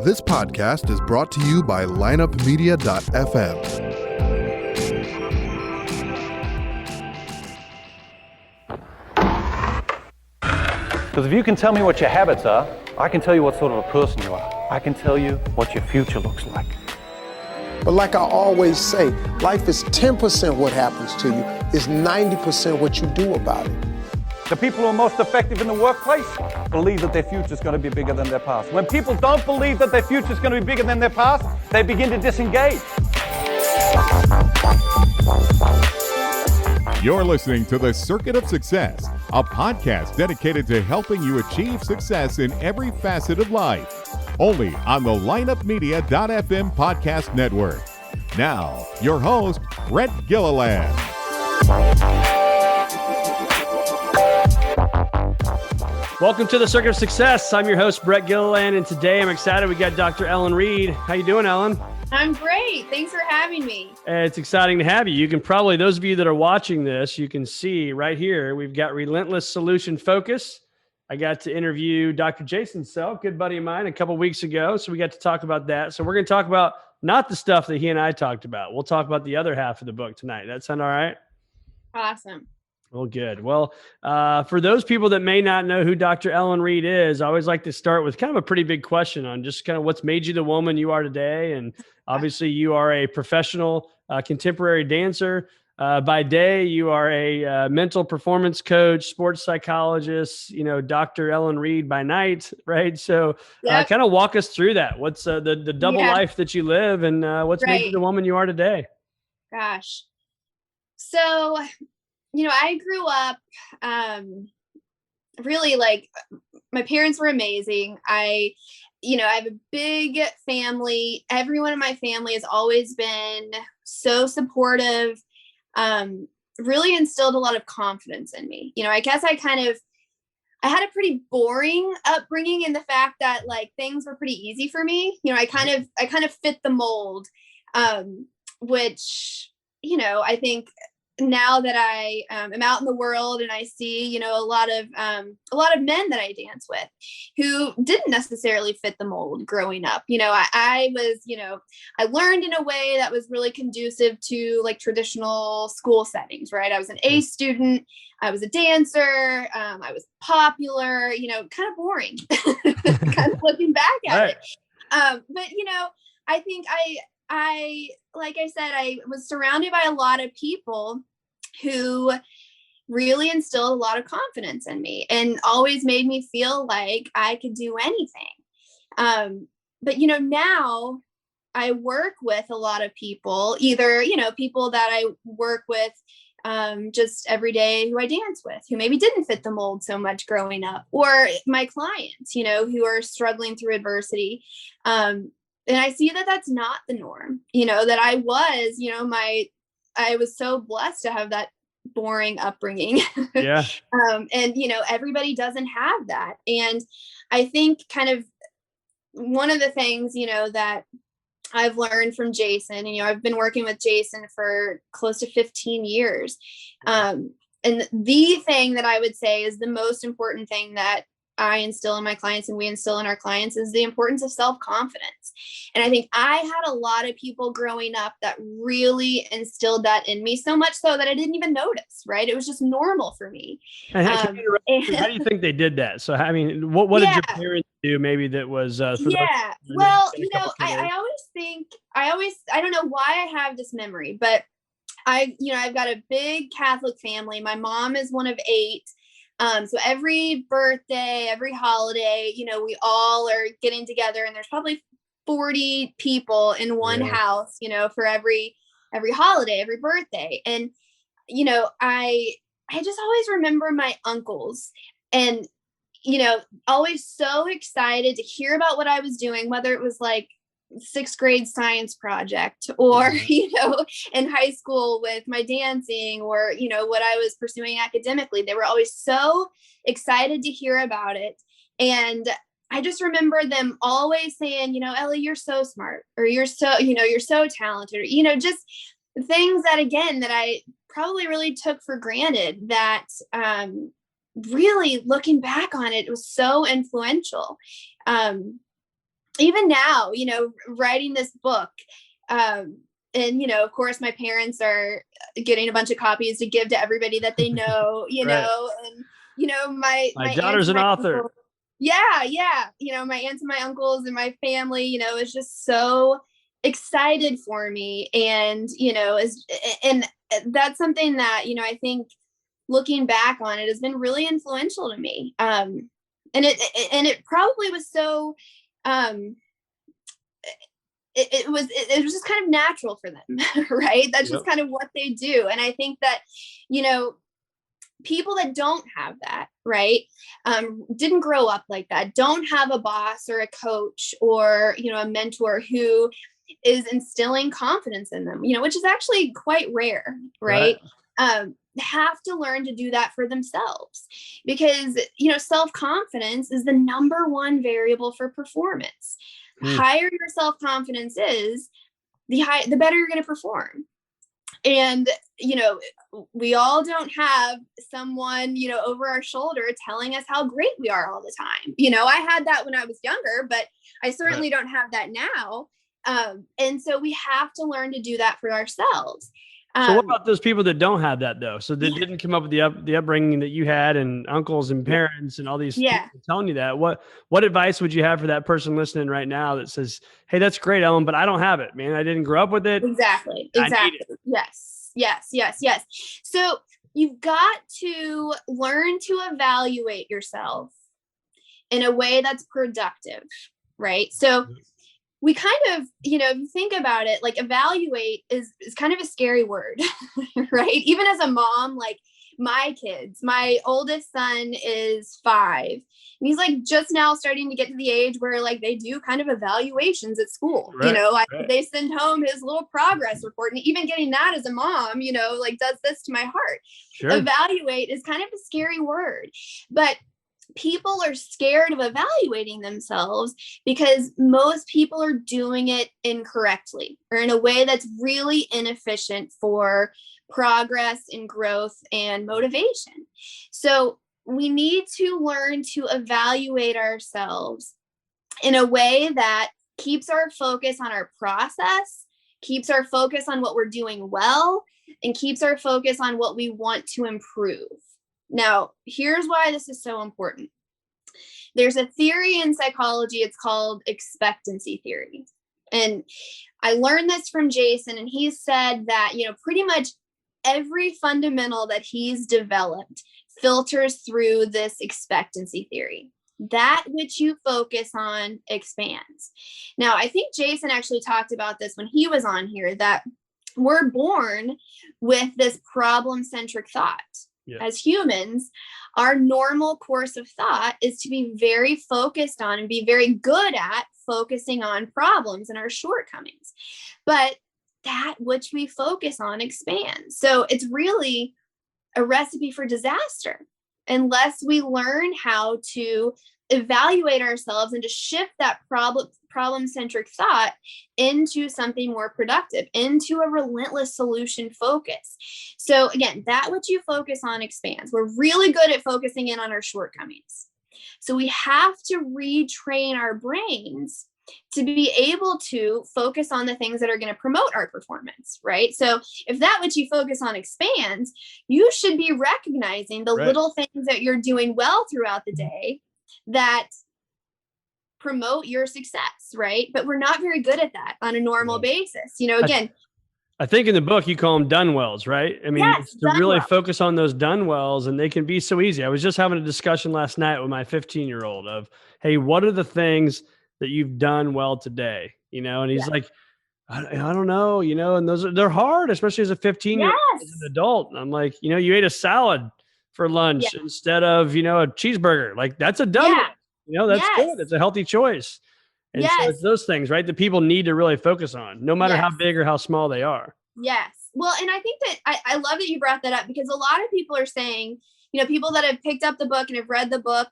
This podcast is brought to you by lineupmedia.fm. Because if you can tell me what your habits are, I can tell you what sort of a person you are. I can tell you what your future looks like. But like I always say, life is 10% what happens to you, it's 90% what you do about it. The people who are most effective in the workplace believe that their future is going to be bigger than their past. When people don't believe that their future is going to be bigger than their past, they begin to disengage. You're listening to The Circuit of Success, a podcast dedicated to helping you achieve success in every facet of life. Only on the lineupmedia.fm podcast network. Now, your host, Brett Gilliland. Welcome to The Circuit of Success. I'm your host, Brett Gilliland, and today I'm excited. We got Dr. Ellen Reed. How you doing, Ellen? I'm great. Thanks for having me. It's exciting to have you. You can probably, those of you that are watching this, you can see right here, we've got Relentless Solution Focus. I got to interview Dr. Jason Selk, good buddy of mine, a couple weeks ago. So we got to talk about that. So we're going to talk about not the stuff that he and I talked about. We'll talk about the other half of the book tonight. That sound all right? Awesome. Well, good. Well, for those people that may not know who Dr. Ellen Reed is, I always like to start with kind of a pretty big question on just kind of what's made you the woman you are today. And obviously you are a professional contemporary dancer. By day, you are a mental performance coach, sports psychologist, Dr. Ellen Reed by night, right? So kind of walk us through that. What's the double life that you live and what's made you the woman you are today? Gosh. So, I grew up really like my parents were amazing. I have a big family. Everyone in my family has always been so supportive, really instilled a lot of confidence in me. I guess I had a pretty boring upbringing in the fact that like things were pretty easy for me. I kind of fit the mold, which, I think now that I am out in the world and I see, a lot of men that I dance with who didn't necessarily fit the mold growing up. I was, I learned in a way that was really conducive to like traditional school settings, right? I was an A student. I was a dancer. I was popular, kind of boring, kind of looking back at it. But, I think I, like I said, I was surrounded by a lot of people who really instilled a lot of confidence in me and always made me feel like I could do anything. But, now I work with a lot of people, either, people that I work with just every day who I dance with, who maybe didn't fit the mold so much growing up, or my clients, who are struggling through adversity. And I see that that's not the norm, that I was, I was so blessed to have that boring upbringing. Yeah. And, everybody doesn't have that. And I think kind of one of the things, that I've learned from Jason, I've been working with Jason for close to 15 years. And the thing that I would say is the most important thing that I instill in my clients and we instill in our clients is the importance of self-confidence. And I think I had a lot of people growing up that really instilled that in me, so much so that I didn't even notice, right? It was just normal for me. How do you think they did that? So, I mean, what did your parents do maybe that was, well, I always think, I don't know why I have this memory, but I've got a big Catholic family. My mom is one of 8. So every birthday, every holiday, we all are getting together and there's probably 40 people in one house, for every holiday, every birthday. And, I just always remember my uncles and, always so excited to hear about what I was doing, whether it was like 6th grade science project or, in high school with my dancing or, what I was pursuing academically. They were always so excited to hear about it. And I just remember them always saying, Ellie, you're so smart, or you're so, you're so talented, or, just things that, again, that I probably really took for granted that, really looking back on it, it was so influential. even now, writing this book, and, of course my parents are getting a bunch of copies to give to everybody that they know, Right. and, my My aunts daughter's and an my author. uncles, yeah. My aunts and my uncles and my family, is just so excited for me. And, and that's something that, I think looking back on it has been really influential to me. And it probably was so, it was just kind of natural for them, right? That's just kind of what they do. And I think that, people that don't have that, right, didn't grow up like that, don't have a boss or a coach or, a mentor who is instilling confidence in them, which is actually quite rare, right? Have to learn to do that for themselves, because, self-confidence is the number one variable for performance. Higher your self-confidence is, the better you're going to perform. And, we all don't have someone, over our shoulder telling us how great we are all the time. I had that when I was younger, but I certainly don't have that now. And so we have to learn to do that for ourselves. So what about those people that don't have that though? So they didn't come up with the upbringing that you had, and uncles and parents and all these people telling you that. What advice would you have for that person listening right now that says, "Hey, that's great, Ellen, but I don't have it, man. I didn't grow up with it." Exactly. Yes. So you've got to learn to evaluate yourself in a way that's productive, right? So we kind of, if you think about it, like evaluate is kind of a scary word, right? Even as a mom, like my kids, my oldest son is 5 and he's like just now starting to get to the age where like they do kind of evaluations at school, they send home his little progress report, and even getting that as a mom, like does this to my heart. Evaluate is kind of a scary word, but people are scared of evaluating themselves because most people are doing it incorrectly or in a way that's really inefficient for progress and growth and motivation. So we need to learn to evaluate ourselves in a way that keeps our focus on our process, keeps our focus on what we're doing well, and keeps our focus on what we want to improve. Now, here's why this is so important. There's a theory in psychology, it's called expectancy theory. And I learned this from Jason, and he said that, pretty much every fundamental that he's developed filters through this expectancy theory. That which you focus on expands. Now, I think Jason actually talked about this when he was on here, that we're born with this problem-centric thought. As humans, our normal course of thought is to be very focused on and be very good at focusing on problems and our shortcomings. But that which we focus on expands. So it's really a recipe for disaster unless we learn how to evaluate ourselves and to shift that problem-centric thought into something more productive, into a relentless solution focus. So again, that which you focus on expands. We're really good at focusing in on our shortcomings. So we have to retrain our brains to be able to focus on the things that are going to promote our performance, right? So if that which you focus on expands, you should be recognizing the little things that you're doing well throughout the day that promote your success, right? But we're not very good at that on a normal basis. Again, I think in the book you call them done wells, right? I mean, yes, to really focus on those done wells, and they can be so easy. I was just having a discussion last night with my 15-year-old of, hey, what are the things that you've done well today? And he's like, I don't know, and they're hard, especially as a 15-year-old, as an adult. And I'm like, you ate a salad for lunch instead of, a cheeseburger. Like that's a done well. That's good. It's a healthy choice. And so it's those things, right, that people need to really focus on, no matter how big or how small they are. Yes. Well, and I think that I love that you brought that up, because a lot of people are saying, people that have picked up the book and have read the book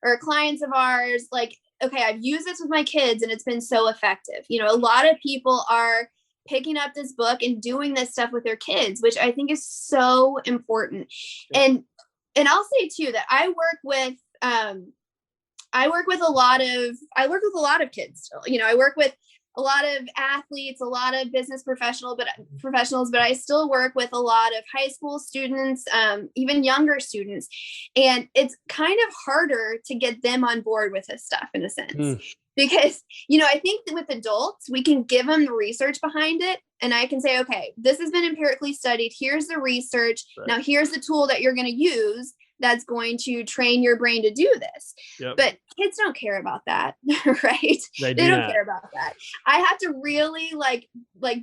or clients of ours, like, okay, I've used this with my kids and it's been so effective. A lot of people are picking up this book and doing this stuff with their kids, which I think is so important. And I'll say too, that I work with I work with a lot of kids still. I work with a lot of athletes, a lot of business professionals, but I still work with a lot of high school students, even younger students. And it's kind of harder to get them on board with this stuff in a sense. Because, I think that with adults, we can give them the research behind it. And I can say, okay, this has been empirically studied. Here's the research. Right. Now, here's the tool that you're going to use that's going to train your brain to do this. Yep. But kids don't care about that, right? They don't care about that. I have to really like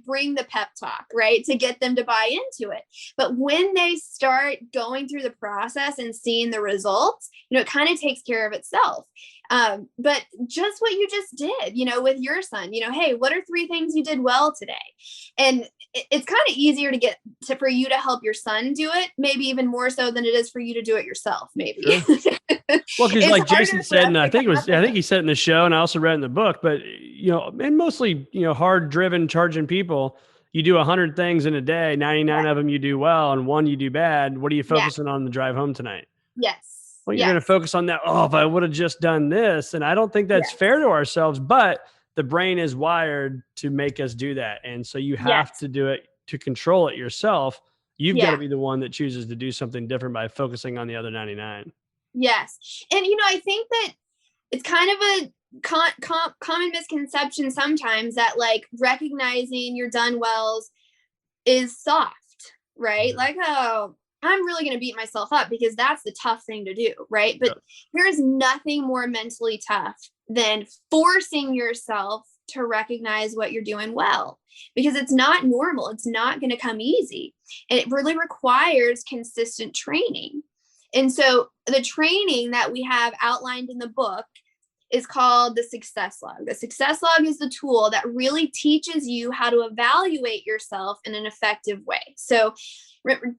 bring the pep talk, right? To get them to buy into it. But when they start going through the process and seeing the results, it kind of takes care of itself. But just what you just did, with your son, hey, what are 3 things you did well today? And it's kind of easier for you to help your son do it, maybe even more so than it is for you to do it yourself, maybe. Sure. Well, because like Jason said, and I think he said in the show, and I also read in the book, but and mostly, hard driven, charging people, you do 100 things in a day, 99 of them you do well, and 1 you do bad. What are you focusing on the drive home tonight? Yes. Well, you're going to focus on that. Oh, if I would have just done this. And I don't think that's fair to ourselves, but the brain is wired to make us do that. And so you have to do it to control it yourself. You've got to be the one that chooses to do something different by focusing on the other 99. Yes. And, I think that it's kind of a common misconception sometimes that like recognizing your done wells is soft, right? Like, oh, I'm really going to beat myself up because that's the tough thing to do, right? But there's nothing more mentally tough than forcing yourself to recognize what you're doing well, because it's not normal. It's not going to come easy. And it really requires consistent training. And so the training that we have outlined in the book is called the success log. The success log is the tool that really teaches you how to evaluate yourself in an effective way. So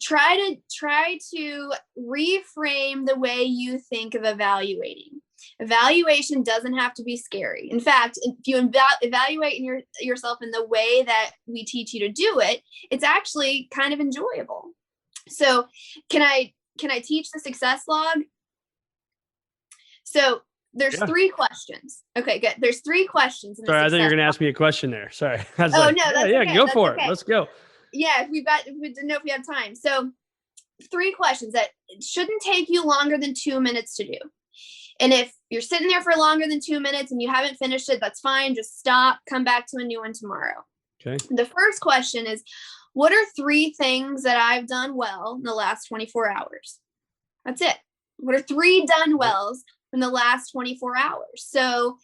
try to reframe the way you think of evaluating. Evaluation doesn't have to be scary. In fact, if you evaluate yourself in the way that we teach you to do it, it's actually kind of enjoyable. So can I teach the success log? So there's 3 questions. Okay, good. There's 3 questions. Sorry, I thought you were going to ask me a question there. Sorry. No, that's okay. Go for it. Let's go. Yeah, if we didn't know if we have time. So 3 questions that shouldn't take you longer than 2 minutes to do. And if you're sitting there for longer than 2 minutes and you haven't finished it, that's fine. Just stop, come back to a new one tomorrow. Okay. The first question is, what are 3 things that I've done well in the last 24 hours? That's it. What are 3 done wells in the last 24 hours? So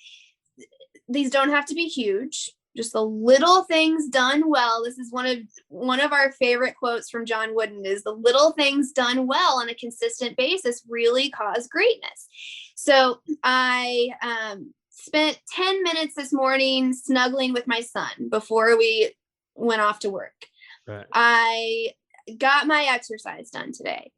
these don't have to be huge. Just the little things done well. This is one of our favorite quotes from John Wooden is, the little things done well on a consistent basis really cause greatness. So I spent 10 minutes this morning snuggling with my son before we went off to work. Right. I got my exercise done today.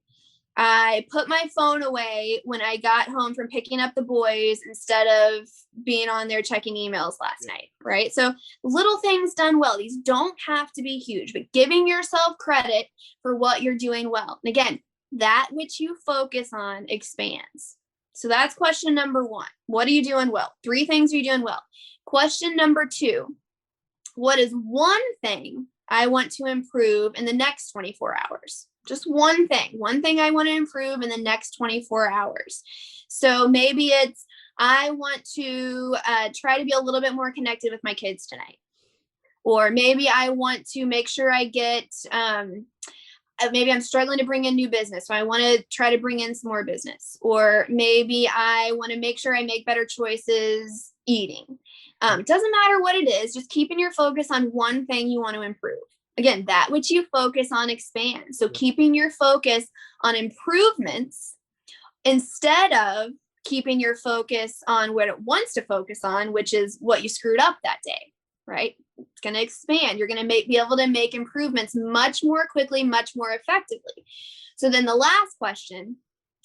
I put my phone away when I got home from picking up the boys instead of being on there checking emails last night, right? So little things done well. These don't have to be huge, but giving yourself credit for what you're doing well. And again, that which you focus on expands. So that's question number 1. What are you doing well? 3 things you're doing well. Question number 2, what is one thing I want to improve in the next 24 hours? Just one thing I want to improve in the next 24 hours. So maybe it's, I want to try to be a little bit more connected with my kids tonight. Or maybe I want to make sure I get, maybe I'm struggling to bring in new business. So I want to try to bring in some more business. Or maybe I want to make sure I make better choices eating. It doesn't matter what it is, just keeping your focus on one thing you want to improve. Again, that which you focus on expands. So keeping your focus on improvements instead of keeping your focus on what it wants to focus on, which is what you screwed up that day, right? It's going to expand. You're going to be able to make improvements much more quickly, much more effectively. So then the last question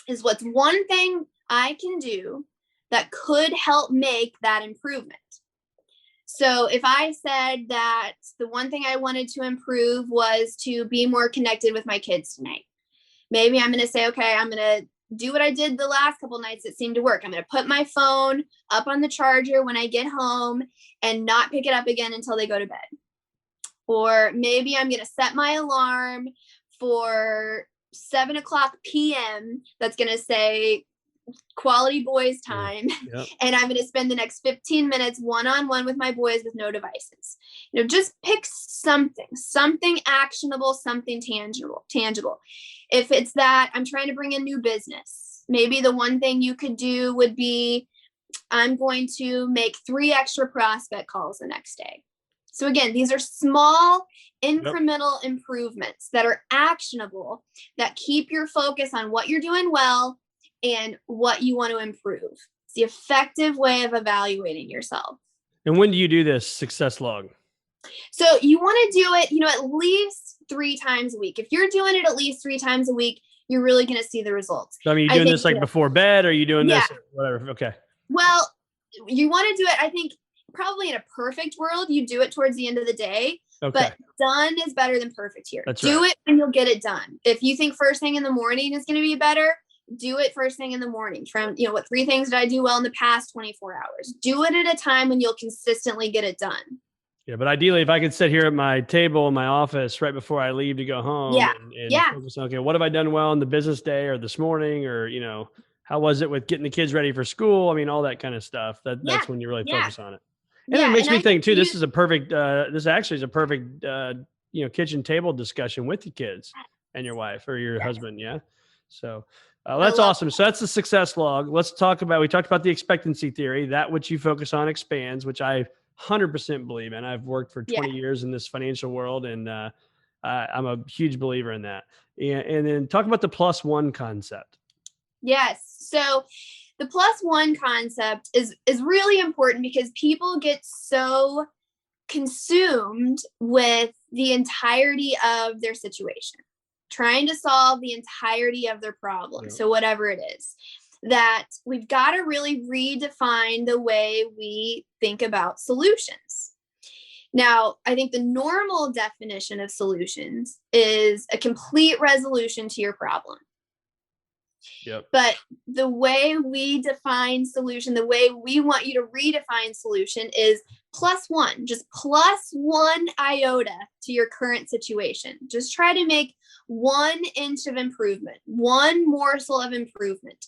is, what's one thing I can do that could help make that improvement? So if I said that the one thing I wanted to improve was to be more connected with my kids tonight, maybe I'm going to say, okay, I'm going to do what I did the last couple nights that seemed to work. I'm going to put my phone up on the charger when I get home and not pick it up again until they go to bed. Or maybe I'm going to set my alarm for 7:00 p.m. that's going to say quality boys time. Yep. And I'm going to spend the next 15 minutes one-on-one with my boys with no devices. Just pick something actionable, something tangible. If it's that I'm trying to bring a new business, maybe the one thing you could do would be, I'm going to make 3 extra prospect calls the next day. So again, these are small incremental improvements that are actionable, that keep your focus on what you're doing well and what you want to improve. It's the effective way of evaluating yourself. And when do you do this success log? So you want to do it, at least 3 times a week. If you're doing it at least 3 times a week, you're really going to see the results. So, I mean, you're doing this like before bed, or are you doing this or whatever? Okay. Well, you want to do it, I think, probably in a perfect world, you do it towards the end of the day. Okay. But done is better than perfect here. That's do right. it and you'll get it done. If you think first thing in the morning is going to be better, do it first thing in the morning. From, what 3 things did I do well in the past 24 hours? Do it at a time when you'll consistently get it done. Yeah, but ideally, if I could sit here at my table in my office right before I leave to go home and focus on, okay, what have I done well in the business day or this morning, or, how was it with getting the kids ready for school? I mean, all that kind of stuff. That's when you really focus on it. And it makes me think too, this actually is a perfect, kitchen table discussion with the kids and your wife or your husband. Yeah. So that's awesome. So that's the success log. We talked about the expectancy theory, that which you focus on expands, which I 100% believe in. I've worked for 20 years in this financial world, and I'm a huge believer in that. And then talk about the +1 concept. Yes. So the +1 concept is really important because people get so consumed with the entirety of their situation, trying to solve the entirety of their problem. Yeah. So whatever it is, that we've got to really redefine the way we think about solutions. Now, I think the normal definition of solutions is a complete resolution to your problem. Yep. But the way we define solution, the way we want you to redefine solution is +1, just +1 iota to your current situation. Just try to make 1 inch of improvement, 1 morsel of improvement.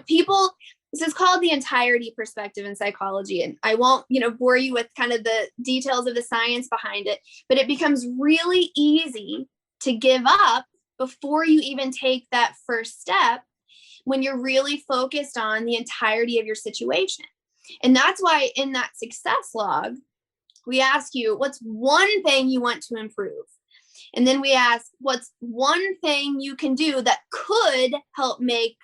People, this is called the entirety perspective in psychology. And I won't, bore you with kind of the details of the science behind it, but it becomes really easy to give up before you even take that first step when you're really focused on the entirety of your situation. And that's why in that success log, we ask you, what's 1 thing you want to improve? And then we ask, what's 1 thing you can do that could help make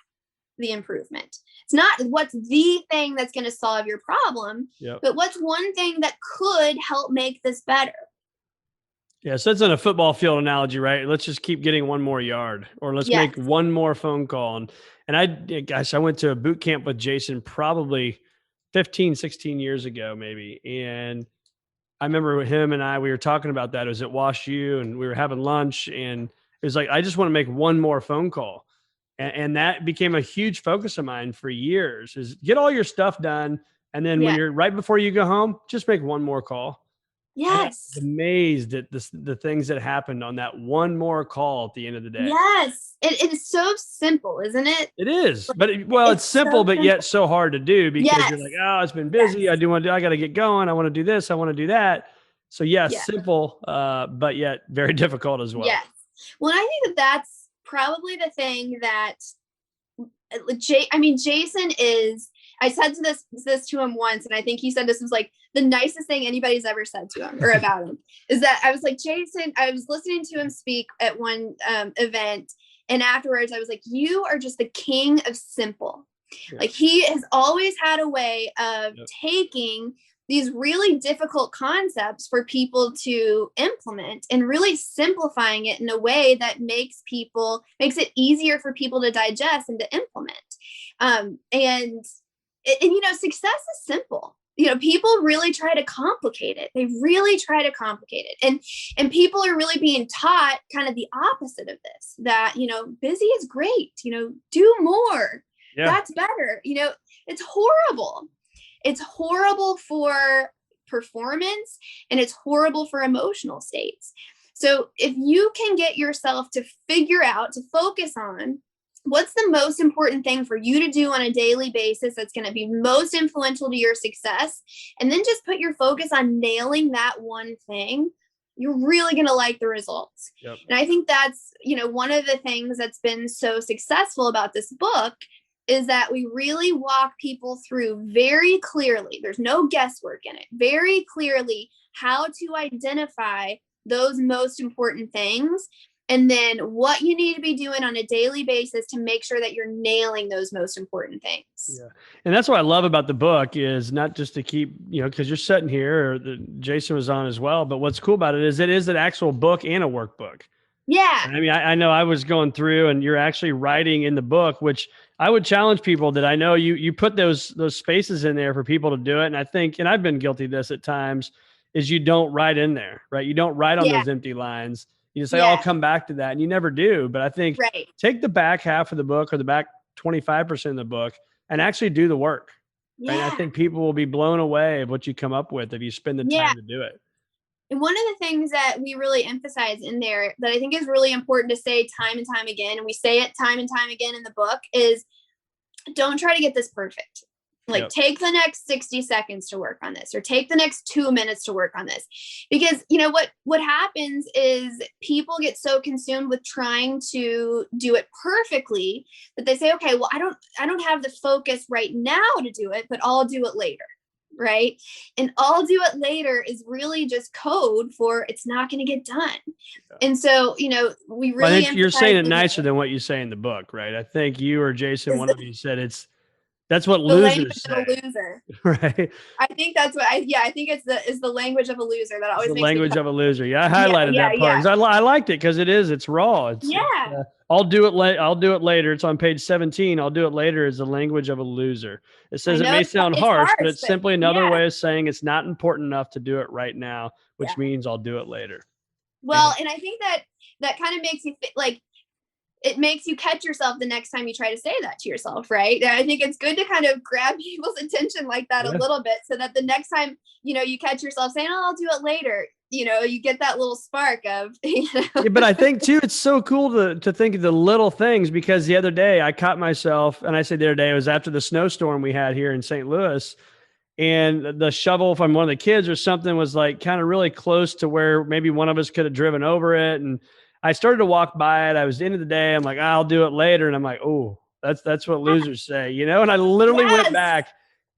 the improvement? It's not what's the thing that's going to solve your problem, but what's 1 thing that could help make this better? Yeah, so that's in a football field analogy, right? Let's just keep getting 1 more yard, or let's make 1 more phone call. And I went to a boot camp with Jason probably 15, 16 years ago, maybe. And I remember him and we were talking about that. It was at Wash U, and we were having lunch, and it was like, I just want to make 1 more phone call. And that became a huge focus of mine for years, is get all your stuff done. And then when you're right before you go home, just make 1 more call. Yes. I'm amazed at the things that happened on that 1 more call at the end of the day. Yes. It is so simple, isn't it? It is. But it's simple, so but yet so hard to do, because you're like, oh, it's been busy. I got to get going. I want to do this. I want to do that. So simple, but yet very difficult as well. Yes. Well, I think that's probably the thing that Jason is, I said this to him once, and I think he said this was like the nicest thing anybody's ever said to him or about him, is that I was like, Jason, I was listening to him speak at one event, and afterwards I was like, you are just the king of simple. Yeah. Like, he has always had a way of taking these really difficult concepts for people to implement and really simplifying it in a way that makes it easier for people to digest and to implement. And success is simple. people really try to complicate it. They really try to complicate it. And people are really being taught kind of the opposite of this, that, busy is great, do more. Yeah. That's better. It's horrible. It's horrible for performance, and it's horrible for emotional states. So if you can get yourself to figure out, to focus on what's the most important thing for you to do on a daily basis that's going to be most influential to your success, and then just put your focus on nailing that one thing, you're really going to like the results. Yep. And I think that's, one of the things that's been so successful about this book is that we really walk people through very clearly. There's no guesswork in it. Very clearly how to identify those most important things, and then what you need to be doing on a daily basis to make sure that you're nailing those most important things. Yeah. And that's what I love about the book, is not just to keep, because you're sitting here, or Jason was on as well, but what's cool about it is an actual book and a workbook. Yeah. I mean, I know I was going through, and you're actually writing in the book, which I would challenge people that I know you put those spaces in there for people to do it. And I think, and I've been guilty of this at times, is you don't write in there, right? You don't write on those empty lines. You just say, I'll come back to that. And you never do. But I think take the back half of the book, or the back 25% of the book, and actually do the work. Yeah. And I think people will be blown away of what you come up with if you spend the time to do it. And one of the things that we really emphasize in there that I think is really important to say time and time again, and we say it time and time again in the book, is don't try to get this perfect. Like, take the next 60 seconds to work on this, or take the next 2 minutes to work on this. Because what happens is people get so consumed with trying to do it perfectly that they say, okay, well, I don't have the focus right now to do it, but I'll do it later. Right. And I'll do it later is really just code for it's not going to get done. Yeah. And so, we really, I think you're saying it nicer than what you say in the book, right? I think you or Jason, one of you said that's what losers say. Loser. Right. I think that's what I think it's the language of a loser that always the makes language of a loser. Yeah. I highlighted that part. I liked it because it's raw. I'll do it later. It's on page 17. I'll do it later is the language of a loser. It says it may sound harsh, but it's simply another way of saying it's not important enough to do it right now, which means I'll do it later. Well, and I think that kind of makes you like, it makes you catch yourself the next time you try to say that to yourself, right? And I think it's good to kind of grab people's attention like that a little bit, so that the next time, you catch yourself saying, I'll do it later, you get that little spark of, Yeah, but I think too, it's so cool to think of the little things, because the other day I caught myself, and I said the other day, it was after the snowstorm we had here in St. Louis, and the shovel from one of the kids or something was like kind of really close to where maybe one of us could have driven over it. And I started to walk by it. I was the end of the day. I'm like, I'll do it later. And I'm like, oh, that's what losers say, And I literally went back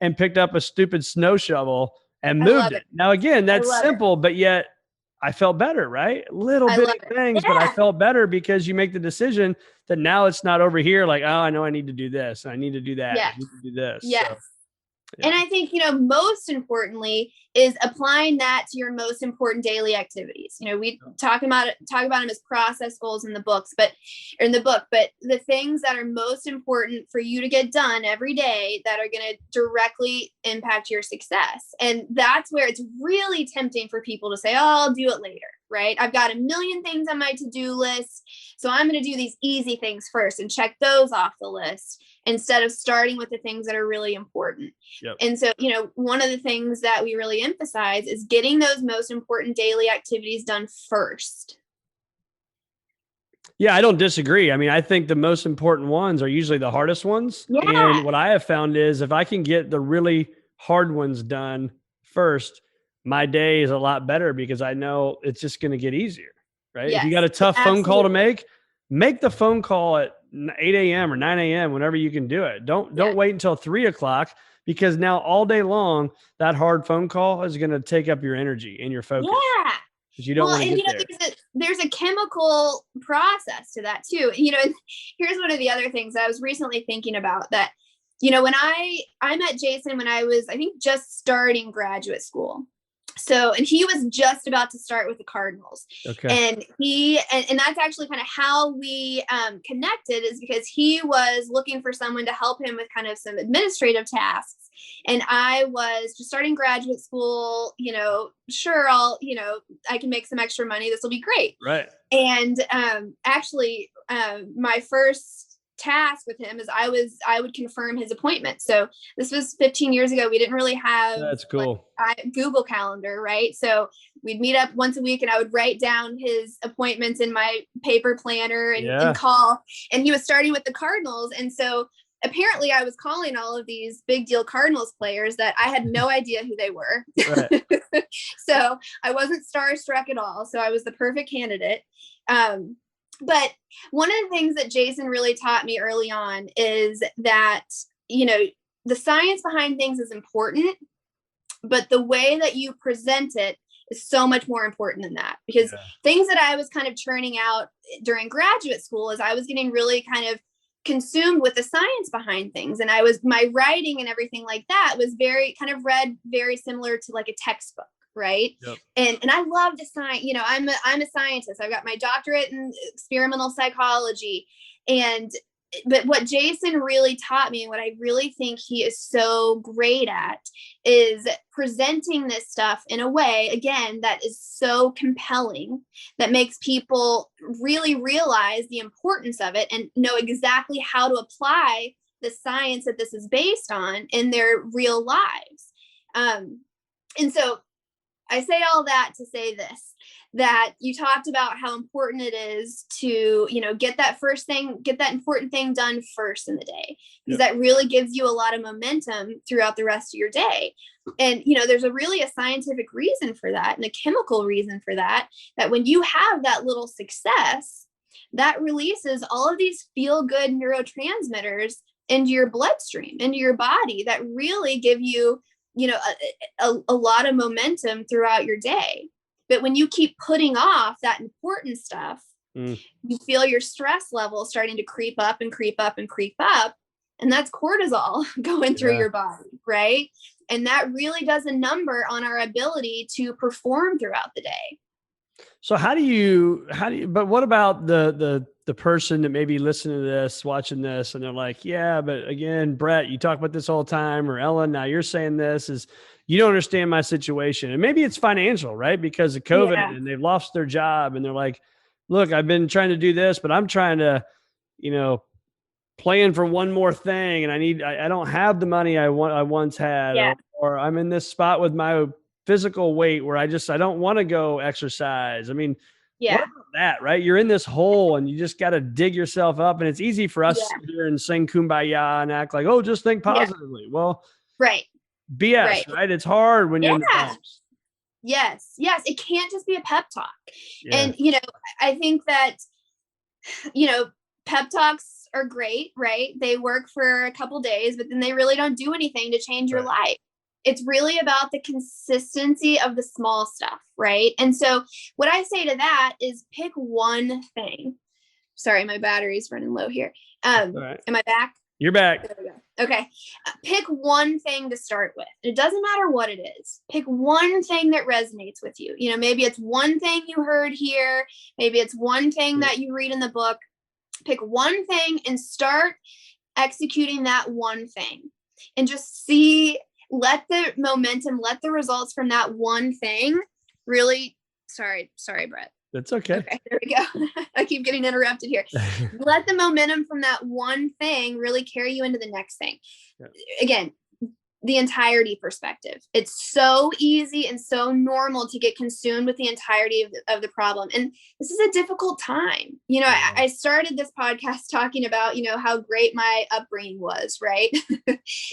and picked up a stupid snow shovel and moved it. Now, again, that's simple, but yet I felt better, right? Little bitty things, but I felt better because you make the decision that now it's not over here. Like, oh, I know I need to do this. And I need to do that. I need to do this. Yes. So, and I think, most importantly is applying that to your most important daily activities. We talk about them as process goals in the book, but the things that are most important for you to get done every day that are going to directly impact your success. And that's where it's really tempting for people to say, oh, I'll do it later. Right? I've got a million things on my to-do list, so I'm going to do these easy things first and check those off the list instead of starting with the things that are really important. Yep. And so, one of the things that we really emphasize is getting those most important daily activities done first. Yeah, I don't disagree. I mean, I think the most important ones are usually the hardest ones. Yeah. And what I have found is if I can get the really hard ones done first, my day is a lot better because I know it's just going to get easier, right? Yes, if you got a tough phone call to make the phone call at 8 a.m. or 9 a.m. whenever you can do it. Don't wait until 3 o'clock, because now all day long, that hard phone call is going to take up your energy and your focus. Yeah. Because you don't want to get there. There's a chemical process to that too. Here's one of the other things that I was recently thinking about that, when I met Jason when I was, I think, just starting graduate school. So, and he was just about to start with the Cardinals. Okay. And and that's actually kind of how we connected, is because he was looking for someone to help him with kind of some administrative tasks. And I was just starting graduate school, sure, I can make some extra money. This will be great. Right. And actually, my first task with him is I would confirm his appointment. So this was 15 years ago. We didn't really have That's cool. Google Calendar, right? So we'd meet up once a week and I would write down his appointments in my paper planner and call. And he was starting with the Cardinals. And so apparently I was calling all of these big deal Cardinals players that I had no idea who they were. Right. So I wasn't starstruck at all. So I was the perfect candidate. But one of the things that Jason really taught me early on is that, the science behind things is important, but the way that you present it is so much more important than that, because things that I was kind of churning out during graduate school is I was getting really kind of consumed with the science behind things. And my writing and everything like that was very kind of read very similar to like a textbook. Right. Yep. And I love the science. I'm a scientist. I've got my doctorate in experimental psychology. But what Jason really taught me and what I really think he is so great at is presenting this stuff in a way, again, that is so compelling, that makes people really realize the importance of it and know exactly how to apply the science that this is based on in their real lives. And so I say all that to say this, that you talked about how important it is to, get that important thing done first in the day, because that really gives you a lot of momentum throughout the rest of your day. And, there's a scientific reason for that and a chemical reason for that, that when you have that little success, that releases all of these feel-good neurotransmitters into your bloodstream, into your body, that really give you a lot of momentum throughout your day. But when you keep putting off that important stuff, you feel your stress level starting to creep up and creep up and creep up. And that's cortisol going through your body, right? And that really does a number on our ability to perform throughout the day. So but what about the person that may be listening to this, watching this, and they're like, yeah, but again, Brett, you talk about this all the time, or Ellen, now you're saying this is, you don't understand my situation. And maybe it's financial, right? Because of COVID and they've lost their job and they're like, look, I've been trying to do this, but I'm trying to, plan for one more thing. And I don't have the money I once had, or I'm in this spot with my physical weight where I don't want to go exercise. I mean, what about that, right? You're in this hole and you just got to dig yourself up. And it's easy for us to sit here and sing Kumbaya and act like, oh, just think positively. Well, right. BS, right? It's hard when you're in the bumps. Yes. It can't just be a pep talk. And, I think that, pep talks are great, right? They work for a couple days, but then they really don't do anything to change your life. It's really about the consistency of the small stuff, right? And so what I say to that is pick one thing. Sorry, my battery's running low here. Am I back? You're back. There we go. Okay. Pick one thing to start with. It doesn't matter what it is. Pick one thing that resonates with you. Maybe it's one thing you heard here. Maybe it's one thing that you read in the book. Pick one thing and start executing that one thing. And just let the momentum, let the results from that one thing really, sorry, Brett. That's okay. Okay, there we go. I keep getting interrupted here. Let the momentum from that one thing really carry you into the next thing. Again, the entirety perspective. It's so easy and so normal to get consumed with the entirety of the problem. And this is a difficult time. I started this podcast talking about, how great my upbringing was, right?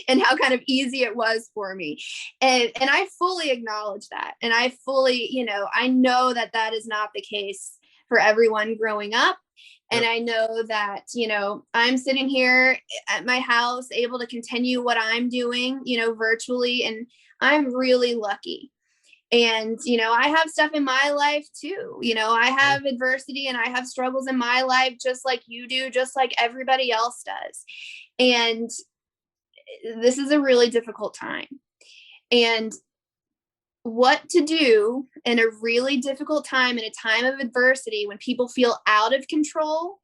And how kind of easy it was for me. And I fully acknowledge that. And I fully, I know that is not the case for everyone growing up. And I know that, I'm sitting here at my house able to continue what I'm doing, virtually, and I'm really lucky. And, I have stuff in my life too. I have adversity and I have struggles in my life, just like you do, just like everybody else does. And this is a really difficult time. And what to do in a really difficult time, in a time of adversity, when people feel out of control,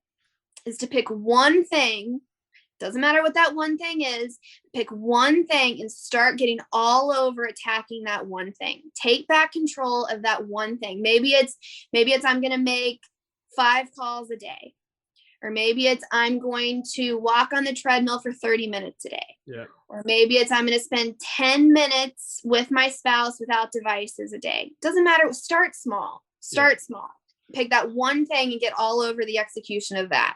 is to pick one thing Doesn't matter what that one thing is. Pick one thing and start getting all over attacking that one thing. Take back control of that one thing. Maybe it's I'm going to make 5 calls a day. Or maybe it's I'm going to walk on the treadmill for 30 minutes a day. Yeah. Or maybe it's I'm going to spend 10 minutes with my spouse without devices a day. Doesn't matter. Start small. Start small. Pick that one thing and get all over the execution of that.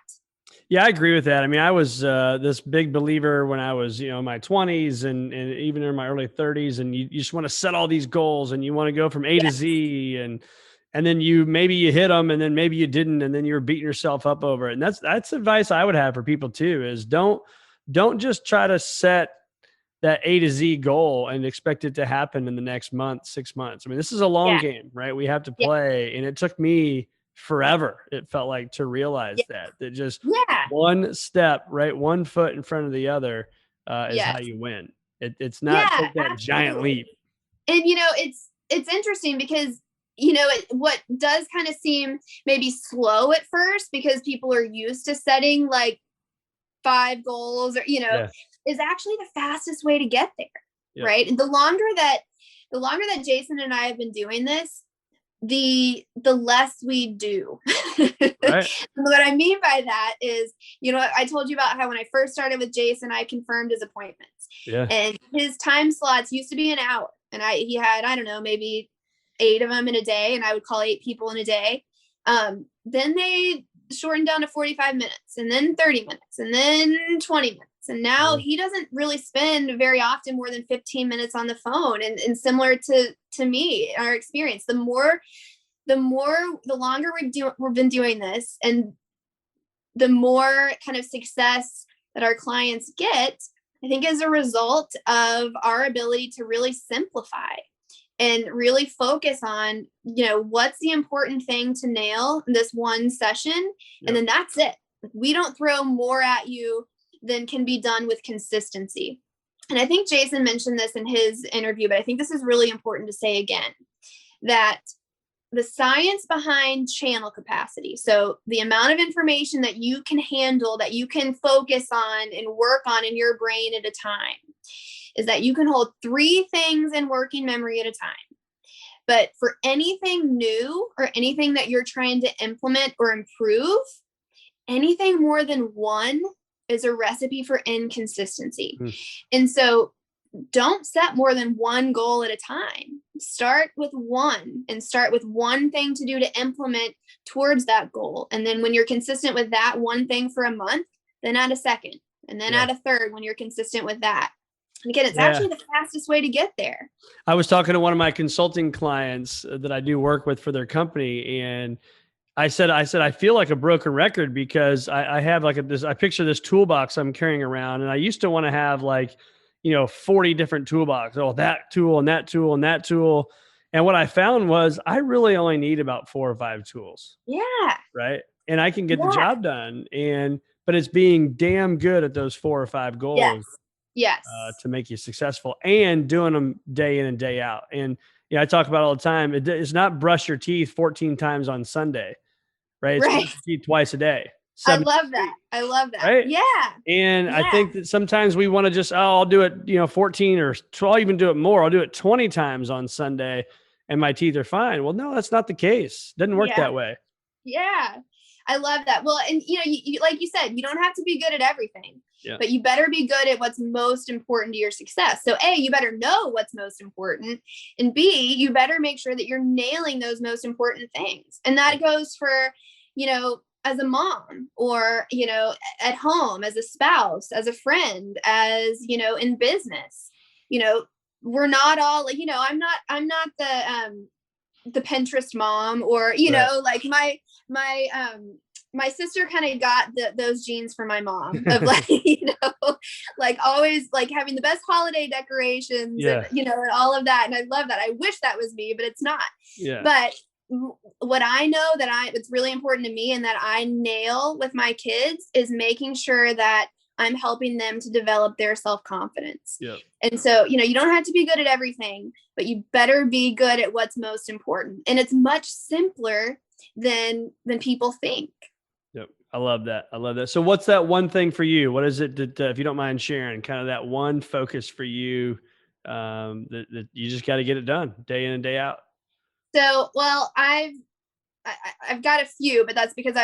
Yeah, I agree with that. I mean, I was this big believer when I was, in my 20s and even in my early 30s. And you just want to set all these goals and you want to go from A to Z and then maybe you hit them and then maybe you didn't. And then you were beating yourself up over it. And that's advice I would have for people too, is don't just try to set that A to Z goal and expect it to happen in the next month, 6 months. I mean, this is a long game, right? We have to play. And it took me forever, it felt like, to realize that just one step, right, one foot in front of the other is how you win. It's not take that giant leap. And it's interesting because what does kind of seem maybe slow at first, because people are used to setting like 5 goals or is actually the fastest way to get there. Right. And the longer that Jason and I have been doing this, the less we do. Right. What I mean by that is, I told you about how when I first started with Jason, I confirmed his appointments. Yeah. And his time slots used to be an hour. And he had, I don't know, maybe 8 of them in a day. And I would call 8 people in a day. Then they shortened down to 45 minutes and then 30 minutes and then 20 minutes. And now he doesn't really spend very often more than 15 minutes on the phone. And similar to me, our experience, the longer we've been doing this, and the more kind of success that our clients get, I think is a result of our ability to really simplify and really focus on, what's the important thing to nail in this one session. And then that's it. We don't throw more at you than can be done with consistency. And I think Jason mentioned this in his interview, but I think this is really important to say again, that the science behind channel capacity, so the amount of information that you can handle, that you can focus on and work on in your brain at a time, is that you can hold 3 things in working memory at a time. But for anything new or anything that you're trying to implement or improve, anything more than 1 is a recipe for inconsistency. And so don't set more than 1 goal at a time. Start with 1 and start with 1 thing to do to implement towards that goal. And then when you're consistent with that 1 thing for a month, then add a second and then add a third when you're consistent with that. And again, it's actually the fastest way to get there. I was talking to one of my consulting clients that I do work with for their company, and I said, I feel like a broken record because I have like I picture this toolbox I'm carrying around, and I used to want to have 40 different toolboxes. Oh, that tool and that tool and that tool. And what I found was I really only need about 4 or 5 tools. Yeah. Right. And I can get the job done. But it's being damn good at those 4 or 5 goals. Yes. To make you successful and doing them day in and day out. And I talk about all the time. It's not brush your teeth 14 times on Sunday, right? It's brush your teeth twice a day. I love that. Right? Yeah. And I think that sometimes we want to just, I'll do it, 14 or 12, I'll even do it more. I'll do it 20 times on Sunday and my teeth are fine. Well, no, that's not the case. Doesn't work that way. Yeah. I love that. Well, and you like you said, you don't have to be good at everything, but you better be good at what's most important to your success. So A, you better know what's most important, and B, you better make sure that you're nailing those most important things. And that goes for, as a mom or, at home, as a spouse, as a friend, as, in business, we're not all like, I'm not the Pinterest mom or, like my sister kind of got those genes from my mom of like, like always like having the best holiday decorations and, and all of that. And I love that. I wish that was me, but it's not. Yeah. But what I know it's really important to me and that I nail with my kids is making sure that I'm helping them to develop their self-confidence. Yep. And so, you don't have to be good at everything, but you better be good at what's most important. And it's much simpler than people think. Yep. I love that. I love that. So what's that one thing for you? What is it that, if you don't mind sharing, kind of that one focus for you that you just got to get it done day in and day out? So, well, I've got a few, but that's because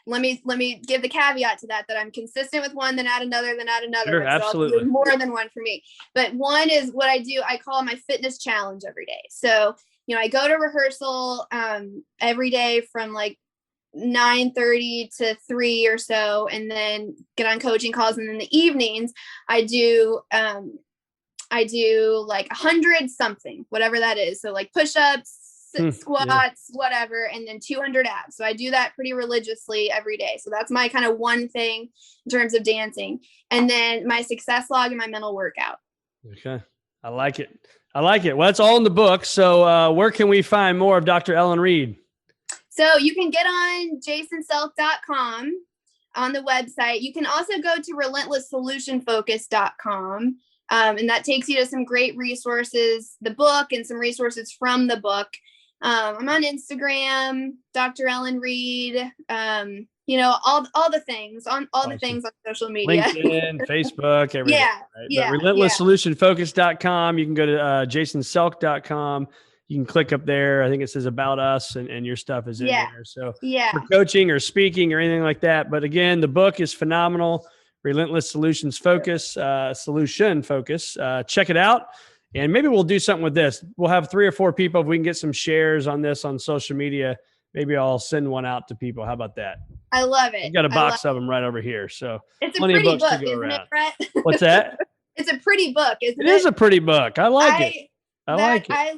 let me give the caveat to that I'm consistent with one, then add another, then add another. Sure, absolutely. So more than one for me. But one is what I do. I call my fitness challenge every day. So, I go to rehearsal every day from like 9:30 to 3 or so, and then get on coaching calls. And in the evenings, I do like 100 something, whatever that is. So like push-ups, squats, whatever, and then 200 abs. So I do that pretty religiously every day. So that's my kind of one thing in terms of dancing. And then my success log and my mental workout. Okay. I like it. Well, it's all in the book. So where can we find more of Dr. Ellen Reid? So you can get on jasonselk.com on the website. You can also go to relentlesssolutionfocus.com. And that takes you to some great resources, the book and some resources from the book. I'm on Instagram, Dr. Ellen Reid, all the things on the things on social media. LinkedIn, Facebook, everything. Yeah. Right? Relentlesssolutionfocus.com. You can go to jasonselk.com. You can click up there. I think it says about us and your stuff is in there. So for coaching or speaking or anything like that. But again, the book is phenomenal. Relentless Solutions Focus, Solution Focus. Check it out. And maybe we'll do something with this. We'll have 3 or 4 people. If we can get some shares on this on social media, maybe I'll send one out to people. How about that? I love it. I've got a box of them right over here. So it's plenty a pretty of books book, to go isn't around. it, Brett? What's that? It's a pretty book, isn't it? It is a pretty book. I like it. I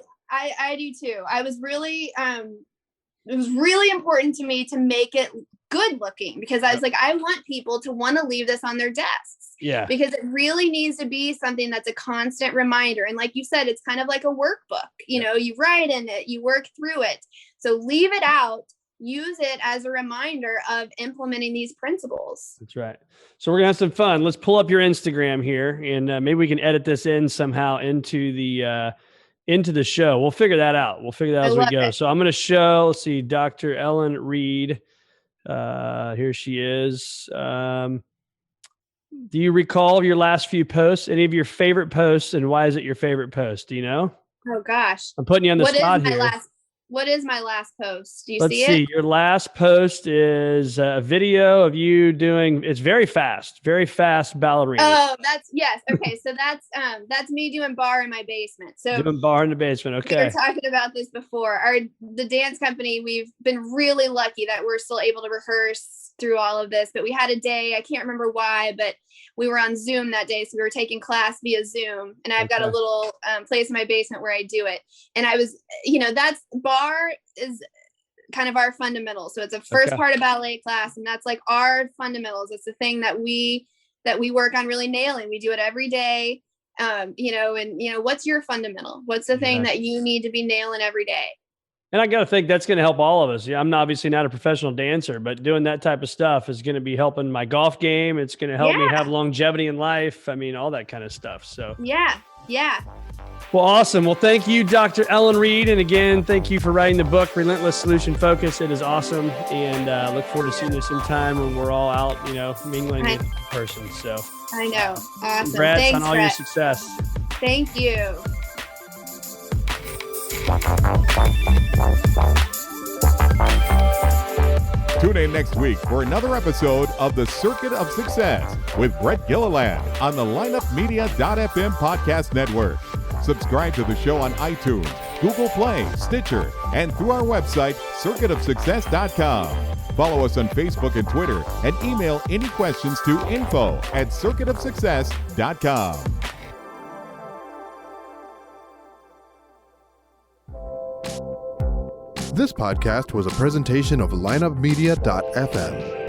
do too. I was really, it was really important to me to make it good looking, because I was like, I want people to want to leave this on their desks. Yeah. Because it really needs to be something that's a constant reminder. And like you said, it's kind of like a workbook. You write in it, you work through it. So leave it out, use it as a reminder of implementing these principles. That's right. So we're gonna have some fun. Let's pull up your Instagram here, and maybe we can edit this in somehow into the show. We'll figure that out. We'll figure that out as we go. So I'm going to show, let's see, Dr. Ellen Reid. Here she is. Do you recall your last few posts? Any of your favorite posts, and why is it your favorite post? Do you know? Oh gosh. I'm putting you on the spot here. What is my last post? Do you Let's see see. it? Your last post is a video of you doing, it's very fast ballerina. Oh, yes. Okay. So that's me doing bar in my basement. So doing bar in the basement. Okay. We were talking about this before. The dance company, we've been really lucky that we're still able to rehearse through all of this, but we had a day, I can't remember why, but we were on Zoom that day. So we were taking class via Zoom, and I've got a little place in my basement where I do it. And I was, that's bar is kind of our fundamentals. So it's a first part of ballet class, and that's like our fundamentals. It's the thing that we work on really nailing. We do it every day. What's your fundamental? What's the thing that you need to be nailing every day? And I got to think that's going to help all of us. Yeah, I'm obviously not a professional dancer, but doing that type of stuff is going to be helping my golf game. It's going to help me have longevity in life. I mean, all that kind of stuff. So yeah. Well, awesome. Well, thank you, Dr. Ellen Reid. And again, thank you for writing the book, Relentless Solution Focus. It is awesome. And look forward to seeing you sometime when we're all out, mingling in person. So I know. Awesome. Congrats Thanks, on all your success. Thank you. Tune in next week for another episode of The Circuit of Success with Brett Gilliland on the lineupmedia.fm podcast network. Subscribe to the show on iTunes, Google Play, Stitcher, and through our website, circuitofsuccess.com. Follow us on Facebook and Twitter, and email any questions to info@circuitofsuccess.com. This podcast was a presentation of lineupmedia.fm.